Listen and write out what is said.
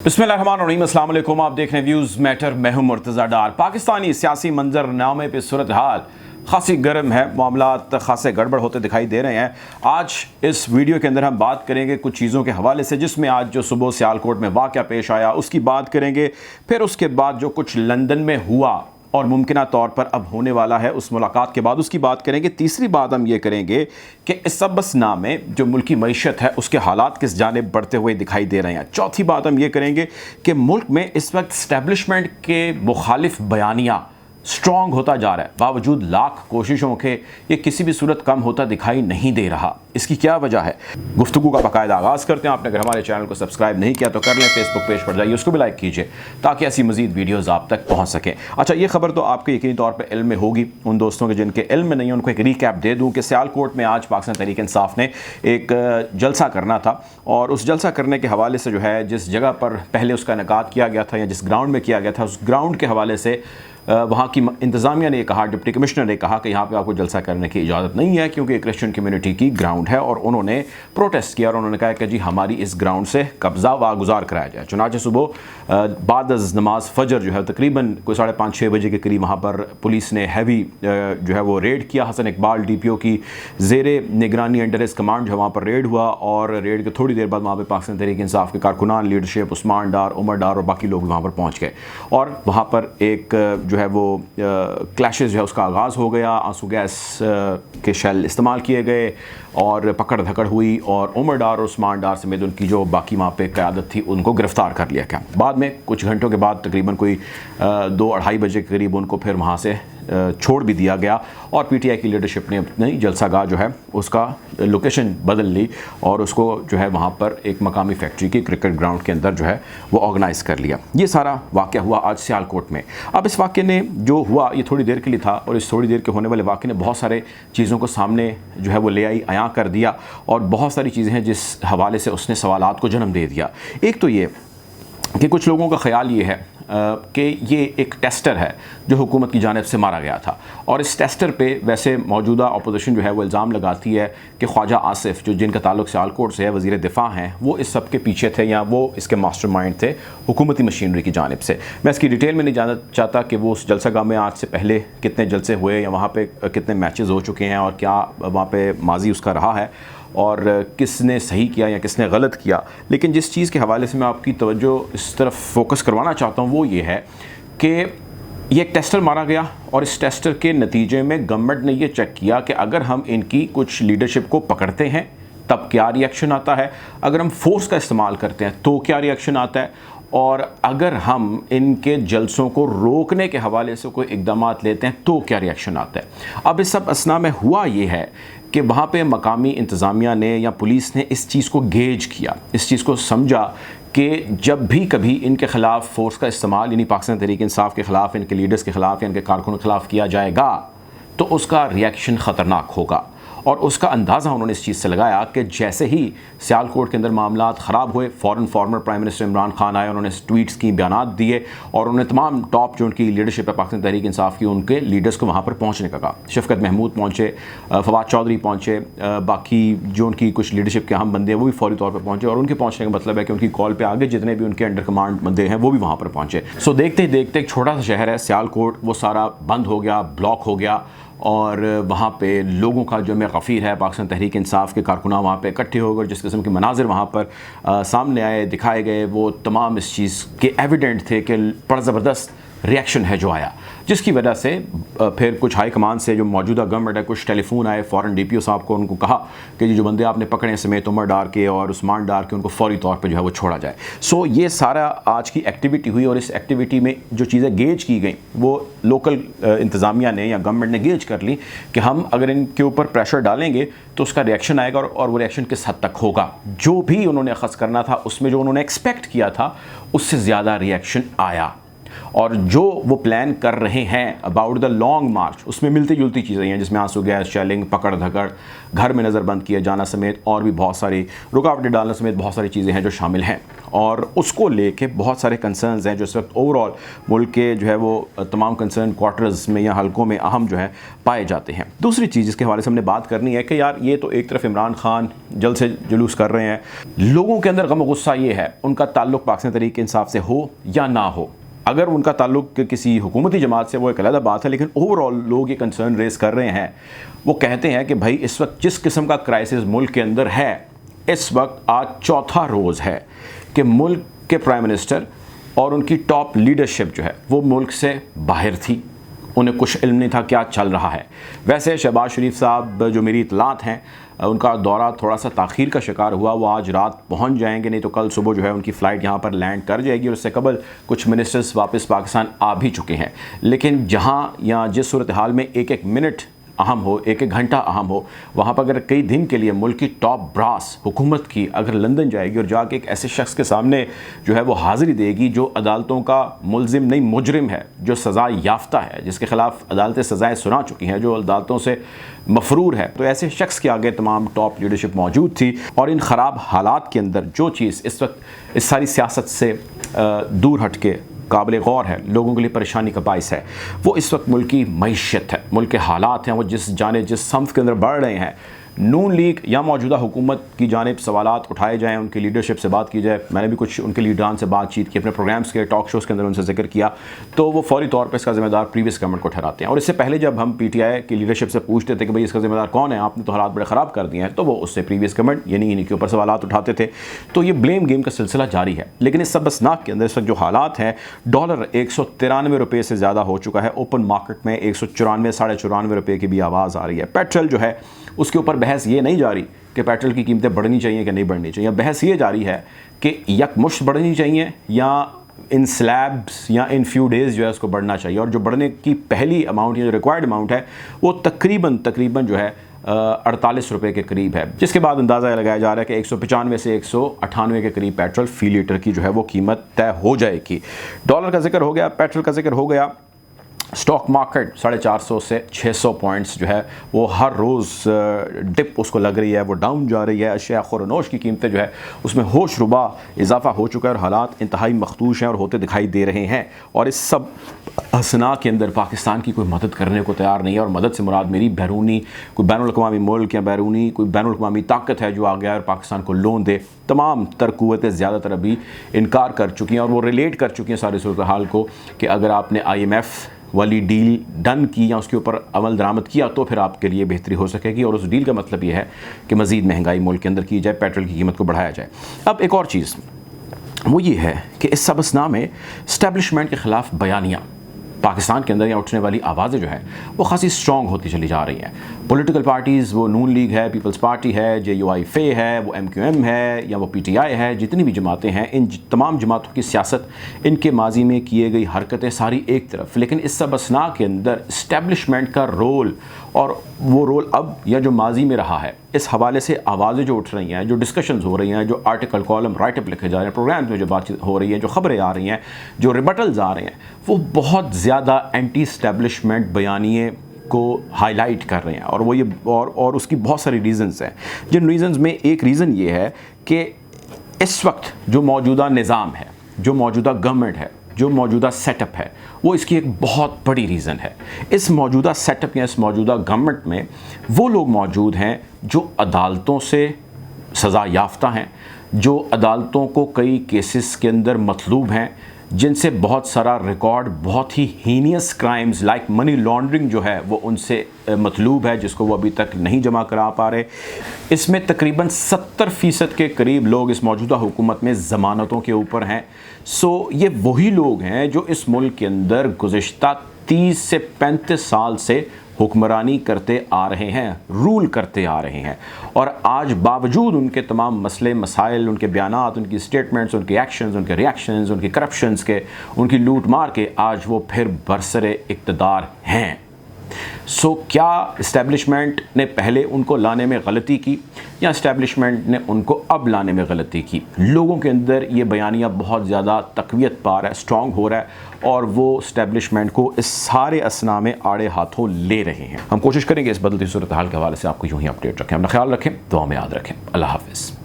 बिस्मिल्लाहिर्रहमानिर्रहीम, अस्सलाम वालेकुम। आप देख रहे हैं व्यूज़ मैटर। मैं हूं मुर्तज़ा डार। पाकिस्तानी सियासी मंजरनामे पे सूरत हाल खासी गर्म है, मामलात खासे गड़बड़ होते दिखाई दे रहे हैं। आज इस वीडियो के अंदर हम बात करेंगे कुछ चीज़ों के हवाले से, जिसमें आज जो सुबह सियालकोट में वाक़या पेश आया उसकी बात करेंगे। फिर उसके बाद जो कुछ लंदन में हुआ और मुमकिना तौर पर अब होने वाला है उस मुलाकात के बाद उसकी बात करेंगे। तीसरी बात हम ये करेंगे कि इस सबसनामे में जो मुल्की मईशत है उसके हालात किस जानिब बढ़ते हुए दिखाई दे रहे हैं। चौथी बात हम ये करेंगे कि मुल्क में इस वक्त इस्टेब्लिशमेंट के मुखालिफ बयानिया स्ट्रॉन्ग होता जा रहा है, बावजूद लाख कोशिशों के ये किसी भी सूरत कम होता दिखाई नहीं दे रहा। इसकी क्या वजह है? गुफ्तगू का बाकायदा आगाज़ करते हैं। आपने अगर हमारे चैनल को सब्सक्राइब नहीं किया तो कर लें, फेसबुक पेज पर जाइए, उसको भी लाइक कीजिए ताकि ऐसी मजीद वीडियोज़ आप तक पहुँच सकें। अच्छा, ये खबर तो आपके यकीनी तौर पर इल्म में होगी। उन दोस्तों के जिनके इल्म में नहीं, उनको एक रिकैप दे दूँ कि सियालकोट में आज पाकिस्तान तहरीक इंसाफ ने एक जलसा करना था, और उस जलसा करने के हवाले से जो है जिस जगह पर पहले उसका इनेकाद किया गया था या जिस ग्राउंड में किया गया था, उस ग्राउंड के हवाले से वहाँ की इंतज़ामिया ने कहा, डिप्टी कमिश्नर ने कहा कि यहाँ पे आपको जलसा करने की इजाज़त नहीं है क्योंकि क्रिश्चियन कम्युनिटी की ग्राउंड है, और उन्होंने प्रोटेस्ट किया और उन्होंने कहा कि जी हमारी इस ग्राउंड से कब्ज़ा वागुजार कराया जाए। चुनांचे सुबह बाद नमाज फजर जो है तकरीबन कोई 5:30-6 बजे के करीब वहाँ पर पुलिस ने हैवी जो है वो रेड किया। हसन इकबाल DPO की ज़ेरे निगरानी अंडर इस कमांड जो है वहाँ पर रेड हुआ, और रेड के थोड़ी देर बाद वहाँ पर पाकिस्तान तहरीक इंसाफ के कारकुनान, लीडरशिप, उस्मान डार, उमर डार और बाकी लोग वहाँ पर पहुँच गए, और वहाँ पर एक जो है वो क्लैशेस जो है उसका आगाज़ हो गया। आंसू गैस के शेल इस्तेमाल किए गए और पकड़ धकड़ हुई, और उमर डार और उस्मान डार समेत उनकी जो बाकी वहाँ पे क़यादत थी उनको गिरफ़्तार कर लिया गया। बाद में कुछ घंटों के बाद तकरीबन कोई 2-2:30 बजे के करीब उनको फिर वहाँ से छोड़ भी दिया गया, और PTI की लीडरशिप ने अपनी जलसागाह जो है उसका लोकेशन बदल ली और उसको जो है वहाँ पर एक मकामी फैक्ट्री की क्रिकेट ग्राउंड के अंदर जो है वो ऑर्गेनाइज़ कर लिया। ये सारा वाक़या हुआ आज सियालकोट में। अब इस वाक़े ने जो हुआ ये थोड़ी देर के लिए था, और इस थोड़ी देर के होने वाले वाक़े ने बहुत सारे चीज़ों को सामने जो है वो ले आई, आया कर दिया, और बहुत सारी चीज़ें हैं जिस हवाले से उसने सवालात को जन्म दे दिया। एक तो ये कि कुछ लोगों का ख़याल ये है कि ये एक टेस्टर है जो हुकूमत की जानिब से मारा गया था, और इस टेस्टर पे वैसे मौजूदा अपोजिशन जो है वो इल्ज़ाम लगाती है कि ख्वाजा आसिफ जो जिनका ताल्लुक़ सियालकोट से है, वज़ीर दिफ़ा हैं, वो इस सब के पीछे थे या वो इसके मास्टरमाइंड थे हुकूमती मशीनरी की जानिब से। मैं इसकी डिटेल में नहीं जानना चाहता कि वो उस जलसागाह में आज से पहले कितने जलसे हुए या वहाँ पर कितने मैचेज़ हो चुके हैं और क्या वहाँ पर माजी उसका रहा है और किसने सही किया या किसने गलत किया। लेकिन जिस चीज़ के हवाले से मैं आपकी तवज्जो इस तरफ फोकस करवाना चाहता हूँ वो ये है कि ये एक टेस्टर मारा गया, और इस टेस्टर के नतीजे में गवर्नमेंट ने ये चेक किया कि अगर हम इनकी कुछ लीडरशिप को पकड़ते हैं तब क्या रिएक्शन आता है, अगर हम फोर्स का इस्तेमाल करते हैं तो क्या रिएक्शन आता है, और अगर हम इनके जलसों को रोकने के हवाले से कोई इक़दाम लेते हैं तो क्या रिएक्शन आता है। अब इस सब असना में हुआ ये है कि वहाँ पे मकामी इंतज़ामिया ने या पुलिस ने इस चीज़ को गेज किया, इस चीज़ को समझा कि जब भी कभी इनके ख़िलाफ़ फ़ोर्स का इस्तेमाल यानी पाकिस्तान तहरीक इंसाफ के ख़िलाफ़, इनके लीडर्स के ख़िलाफ़ या इनके कारकुनों के ख़िलाफ़ किया जाएगा तो उसका रिएक्शन ख़तरनाक होगा। और उसका अंदाज़ा उन्होंने इस चीज़ से लगाया कि जैसे ही सियालकोट के अंदर मामलात ख़राब हुए, फ़ौरन former prime minister Imran Khan आए, उन्होंने ट्वीट्स की, बयानात दिए, और उन्होंने तमाम टॉप जो उनकी लीडरशिप है पाकिस्तान तहरीक इंसाफ की, उनके लीडर्स को वहाँ पर पहुँचने का कहा। शफ़कत महमूद पहुँचे, फवाद चौधरी पहुँचे, बाकी जो उनकी कुछ लीडरशिप के अहम बंदे हैं वो भी फौरी तौर पर पहुँचे, और उनके पहुँचने का मतलब है कि उनकी कॉल पर आगे जितने भी उनके अंडर कमांड बंदे हैं वो भी वहाँ पर पहुँचे। सो देखते ही देखते एक छोटा सा शहर है सियालकोट, वो सारा बंद हो गया, ब्लॉक हो गया, और वहाँ पे लोगों का जो में गफ़ीर है, पाकिस्तान तहरीक इंसाफ के कारकुनान वहाँ पे इकट्ठे हो गए। जिस किस्म के मनाजिर वहाँ पर सामने आए, दिखाए गए, वो तमाम इस चीज़ के एविडेंट थे कि बड़ा ज़बरदस्त रिएक्शन है जो आया, जिसकी वजह से फिर कुछ हाई कमान से जो मौजूदा गवर्नमेंट है कुछ टेलीफोन आए फ़ौरन DPO साहब को, उनको कहा कि जो बंदे आपने पकड़े समेत उमर डार के और उस्मान डार के उनको फ़ौरी तौर पे जो है वो छोड़ा जाए। सो ये सारा आज की एक्टिविटी हुई, और इस एक्टिविटी में जो चीज़ें गेज की गई वो लोकल इंतज़ामिया ने या गवर्नमेंट ने गेज कर ली कि हम अगर इनके ऊपर प्रेशर डालेंगे तो उसका रिएक्शन आएगा, और वो रिएक्शन किस हद तक होगा। जो भी उन्होंने अख़ज़ करना था उसमें जो उन्होंने एक्सपेक्ट किया था उससे ज़्यादा रिएक्शन आया। और जो वो प्लान कर रहे हैं अबाउट द लॉन्ग मार्च, उसमें मिलती जुलती चीज़ें हैं, जिसमें आंसू गैस, शेलिंग, पकड़ धकड़, घर में नज़रबंद किया जाना समेत और भी बहुत सारी रुकावटें डालना समेत बहुत सारी चीज़ें हैं जो शामिल हैं। और उसको लेके बहुत सारे कंसर्न्स हैं जो इस वक्त ओवरऑल मुल्क के जो है वो तमाम कंसर्न क्वार्टर्स में या हलकों में अहम जो है पाए जाते हैं। दूसरी चीज़ जिसके हवाले से हमने बात करनी है कि यार ये तो एक तरफ इमरान खान जल्द से जुलूस कर रहे हैं, लोगों के अंदर गम गुस्सा ये है उनका ताल्लुक पाकिस्तान तहरीक इंसाफ से हो या ना हो। अगर उनका ताल्लुक किसी हुकूमती जमात से वो एक अलग बात है, लेकिन ओवरऑल लोग ये कंसर्न रेस कर रहे हैं। वो कहते हैं कि भाई इस वक्त जिस किस्म का क्राइसिस मुल्क के अंदर है, इस वक्त आज चौथा रोज़ है कि मुल्क के प्राइम मिनिस्टर और उनकी टॉप लीडरशिप जो है वो मुल्क से बाहर थी, उन्हें कुछ इल्म नहीं था क्या चल रहा है। वैसे शहबाज शरीफ साहब जो मेरी इतलात हैं, उनका दौरा थोड़ा सा ताख़ीर का शिकार हुआ, वो आज रात पहुंच जाएंगे, नहीं तो कल सुबह जो है उनकी फ़्लाइट यहाँ पर लैंड कर जाएगी और उससे कबल कुछ मिनिस्टर्स वापस पाकिस्तान आ भी चुके हैं। लेकिन जहाँ या जिस सूरत हाल में एक एक मिनट अहम हो, एक एक घंटा अहम हो, वहाँ पर अगर कई दिन के लिए मुल्क की टॉप ब्रास हुकूमत की अगर लंदन जाएगी और जाके एक ऐसे शख्स के सामने जो है वो हाज़िरी देगी जो अदालतों का मुलजिम नहीं मुजरिम है, जो सज़ा याफ्ता है, जिसके ख़िलाफ़ अदालतें सज़ाएँ सुना चुकी हैं, जो अदालतों से मफरूर है, तो ऐसे शख्स के आगे तमाम टॉप लीडरशिप मौजूद थी। और इन ख़राब हालात के अंदर जो चीज़ इस वक्त इस सारी सियासत से दूर हट के काबिल गौर है, लोगों के लिए परेशानी का बाइस है, वो इस वक्त मुल्क की मईशत है, मुल्क के हालात हैं, वो जिस संफ के अंदर बढ़ रहे हैं। नून लीग या मौजूदा हुकूमत की जानिब सवालात उठाए जाएँ, उनकी लीडरशिप से बात की जाए। मैंने भी कुछ उनके लीडरान से बातचीत की, अपने प्रोग्राम्स के टॉक शोज़ के अंदर उनसे जिक्र किया, तो वो फौरी तौर पर इसका ज़िम्मेदार प्रीवियस गवर्नमेंट को ठहराते हैं। और इससे पहले जब हम PTI की लीडरशिप से पूछते थे कि भाई इसका ज़िम्मेदार कौन है, आपने तो हालात बड़े ख़राब कर दिए हैं, तो वो उससे प्रीवियस गवर्नमेंट यानी इन्हीं के ऊपर सवालात उठाते थे। तो ये ब्लेम गेम का सिलसिला जारी है। लेकिन इस सबसनाक के अंदर इस वक्त जो हालात हैं, डॉलर 193 रुपये से ज़्यादा हो चुका है, ओपन मार्केट में 194 साढ़े 94 रुपये की भी आवाज़ आ रही है। पेट्रोल जो है उसके ऊपर बहस ये नहीं जारी कि पेट्रोल की कीमतें बढ़नी चाहिए कि नहीं बढ़नी चाहिए, बहस ये जारी है कि यकमुश्त बढ़नी चाहिए या इन स्लैब्स या इन फ्यू डेज़ जो है उसको बढ़ना चाहिए। और जो बढ़ने की पहली अमाउंट या जो रिक्वायर्ड अमाउंट है वो तकरीबन जो है 48 रुपये के करीब है, जिसके बाद अंदाज़ा लगाया जा रहा है कि 195 से 198 के करीब पेट्रोल फ़ी लीटर की जो है वो कीमत तय हो जाएगी। डॉलर का जिक्र हो गया, पेट्रोल का जिक्र हो गया। स्टॉक मार्केट 450 से 600 पॉइंट्स जो है वो हर रोज़ डिप उसको लग रही है, वो डाउन जा रही है। अशिया खुरनोश की कीमतें जो है उसमें होश रुबा इजाफा हो चुका है और हालात इंतहाई मखदूश हैं और होते दिखाई दे रहे हैं। और इस सब हसना के अंदर पाकिस्तान की कोई मदद करने को तैयार नहीं है। और मदद से मुराद मेरी बैरूनी कोई बैनुल-अक़वामी मुल्क या बैरूनी कोई बैनुल-अक़वामी ताकत है जो आ गया और पाकिस्तान को लोन दे। तमाम तर कुव्वतें ज़्यादातर अभी इनकार कर चुकी हैं और वो रिलेट कर चुकी हैं सारी सूरत हाल को कि अगर आपने IMF वाली डील डन की या उसके ऊपर अमल दरामद किया तो फिर आपके लिए बेहतरी हो सकेगी। और उस डील का मतलब ये है कि मज़ीद महंगाई मुल्क के अंदर की जाए, पेट्रोल की कीमत को बढ़ाया जाए। अब एक और चीज़ वो ये है कि इस सबसना में इस्टेब्लिशमेंट के ख़िलाफ़ बयानियाँ पाकिस्तान के अंदर या उठने वाली आवाज़ें जो हैं वो खासी स्ट्रॉन्ग होती चली जा रही हैं। पॉलिटिकल पार्टीज़, वो नून लीग है, पीपल्स पार्टी है, JUIF है, वो MQM है या वो PTI है, जितनी भी जमातें हैं, इन तमाम जमातों की सियासत, इनके माजी में किए गई हरकतें सारी एक तरफ, लेकिन इस सबसना के अंदर इस्टेब्लिशमेंट का रोल और वो रोल अब या जो माजी में रहा है, इस हवाले से आवाज़ें जो उठ रही हैं, जो डिस्कशंस हो रही हैं, जो आर्टिकल कॉलम राइटअप लिखे जा रहे हैं, प्रोग्राम्स में जो बातचीत हो रही है, जो खबरें आ रही हैं, जो रिबटल्स आ रहे हैं, वो बहुत ज़्यादा एंटी इस्टेब्लिशमेंट बयानिए को हाईलाइट कर रहे हैं। और वो ये और उसकी बहुत सारी रीज़न्स हैं, जिन रीज़न्स में एक रीज़न ये है कि इस वक्त जो मौजूदा निज़ाम है, जो मौजूदा गवर्नमेंट है, जो मौजूदा सेटअप है, वो इसकी एक बहुत बड़ी रीज़न है। इस मौजूदा सेटअप या इस मौजूदा गवर्नमेंट में वो लोग मौजूद हैं जो अदालतों से सज़ा याफ्ता हैं, जो अदालतों को कई केसेस के अंदर मतलूब हैं, जिनसे बहुत सारा रिकॉर्ड, बहुत ही heinous crimes like money laundering जो है वो उनसे मतलूब है, जिसको वो अभी तक नहीं जमा करा पा रहे। इसमें तकरीबन 70% के करीब लोग इस मौजूदा हुकूमत में ज़मानतों के ऊपर हैं। सो ये वही लोग हैं जो इस मुल्क के अंदर गुज़िश्ता 30 से 35 साल से हुक्मरानी करते आ रहे हैं, रूल करते आ रहे हैं। और आज बावजूद उनके तमाम मसले मसाइल, उनके बयानात, उनकी स्टेटमेंट्स, उनके एक्शंस, उनके रिएक्शंस, उनके करप्शंस के, उनकी लूट मार के आज वो फिर बरसरे इक़्तिदार हैं। सो क्या इस्टेब्लिशमेंट ने पहले उनको लाने में गलती की या इस्टेब्लिशमेंट ने उनको अब लाने में गलती की? लोगों के अंदर ये बयानिया बहुत ज़्यादा तक़वियत पा रहा है, स्ट्रॉन्ग हो रहा है और वो इस्टेब्लिशमेंट को इस सारे असना में आड़े हाथों ले रहे हैं। हम कोशिश करेंगे इस बदलती सूरत हाल के हवाले से आपको यूँ ही अपडेट रखें। अपना ख्याल रखें, दुआ में याद रखें। अल्लाह हाफ़िज़।